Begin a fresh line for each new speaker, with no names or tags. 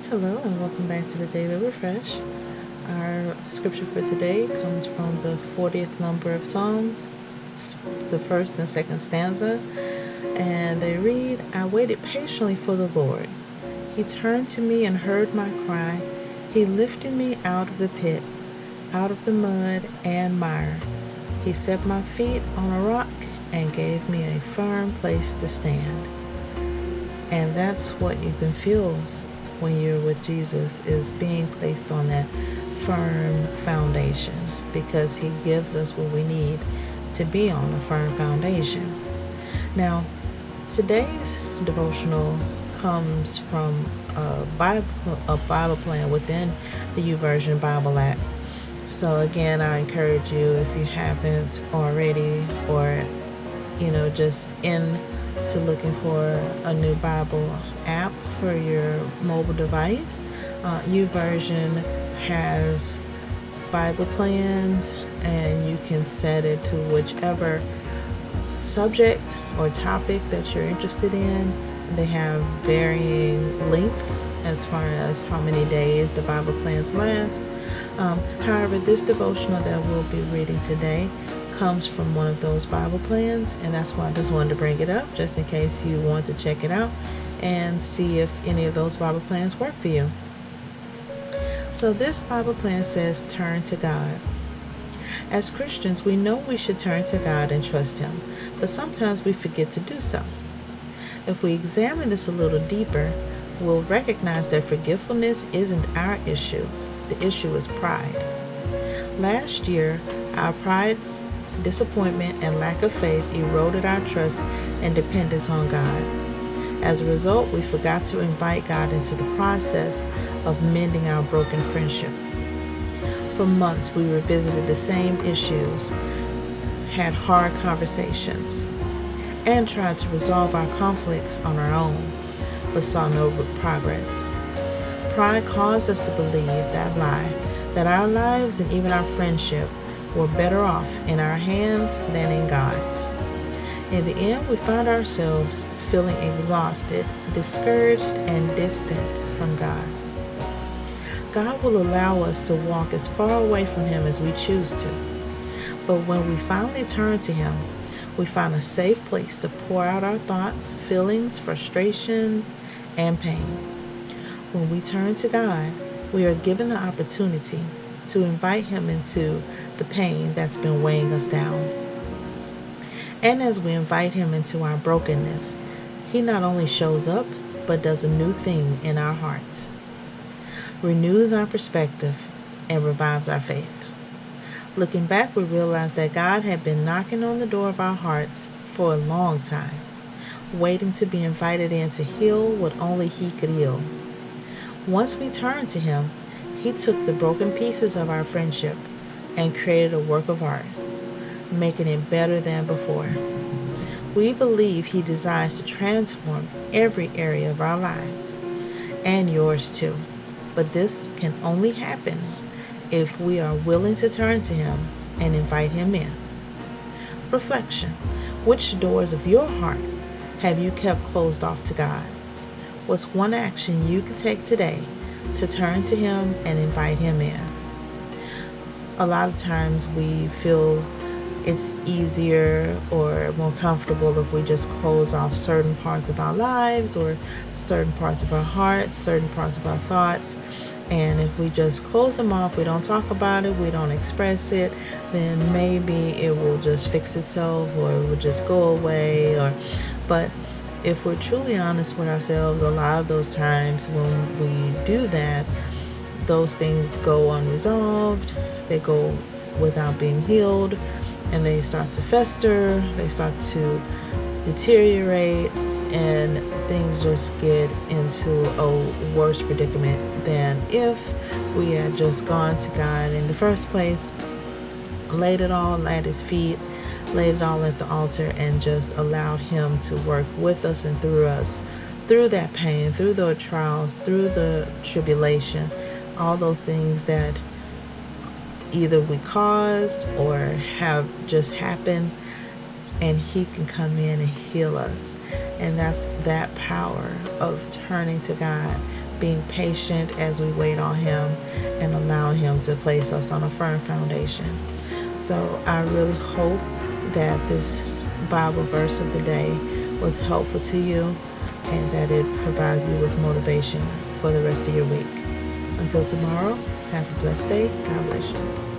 Hello and welcome back to the Daily Refresh. Our scripture for today comes from the 40th number of Psalms, the first and second stanza, and they read, I waited patiently for the Lord. He turned to me and heard my cry. He lifted me out of the pit, out of the mud and mire. He set my feet on a rock and gave me a firm place to stand. And that's what you can feel when you're with Jesus, is being placed on that firm foundation, because he gives us what we need to be on a firm foundation. Now, today's devotional comes from a Bible plan within the YouVersion Bible app. So again, I encourage you, if you haven't already, or just into looking for a new Bible app for your mobile device. YouVersion has Bible plans, and you can set it to whichever subject or topic that you're interested in. They have varying lengths as far as how many days the Bible plans last. However, this devotional that we'll be reading today comes from one of those Bible plans, and that's why I just wanted to bring it up, just in case you want to check it out and see if any of those Bible plans work for you. So this Bible plan says, turn to God. As Christians, we know we should turn to God and trust Him, but sometimes we forget to do so. If we examine this a little deeper, we'll recognize that forgetfulness isn't our issue. The issue is pride. Last year, our pride, disappointment, and lack of faith eroded our trust and dependence on God. As a result, we forgot to invite God into the process of mending our broken friendship. For months, we revisited the same issues, had hard conversations, and tried to resolve our conflicts on our own, but saw no progress. Pride caused us to believe that lie, that our lives and even our friendship were better off in our hands than in God's. In the end, we found ourselves feeling exhausted, discouraged, and distant from God. God will allow us to walk as far away from Him as we choose to. But when we finally turn to Him, we find a safe place to pour out our thoughts, feelings, frustration, and pain. When we turn to God, we are given the opportunity to invite Him into the pain that's been weighing us down. And as we invite Him into our brokenness, He not only shows up, but does a new thing in our hearts, renews our perspective, and revives our faith. Looking back, we realize that God had been knocking on the door of our hearts for a long time, waiting to be invited in to heal what only He could heal. Once we turned to Him, He took the broken pieces of our friendship and created a work of art, making it better than before. We believe He desires to transform every area of our lives, and yours too. But this can only happen if we are willing to turn to Him and invite Him in. Reflection. Which doors of your heart have you kept closed off to God? What's one action you can take today to turn to Him and invite Him in? A lot of times we feel it's easier or more comfortable if we just close off certain parts of our lives, or certain parts of our hearts, certain parts of our thoughts. And if we just close them off, we don't talk about it, we don't express it, then maybe it will just fix itself, or it will just go away. But if we're truly honest with ourselves, a lot of those times when we do that, those things go unresolved, they go without being healed, and they start to fester, they start to deteriorate, and things just get into a worse predicament than if we had just gone to God in the first place, laid it all at His feet, laid it all at the altar, and just allowed Him to work with us and through us, through that pain, through the trials, through the tribulation, all those things that either we caused or have just happened, and He can come in and heal us. And that's that power of turning to God, being patient as we wait on Him and allow Him to place us on a firm foundation. So I really hope that this Bible verse of the day was helpful to you and that it provides you with motivation for the rest of your week. Until tomorrow, have a blessed day. God bless you.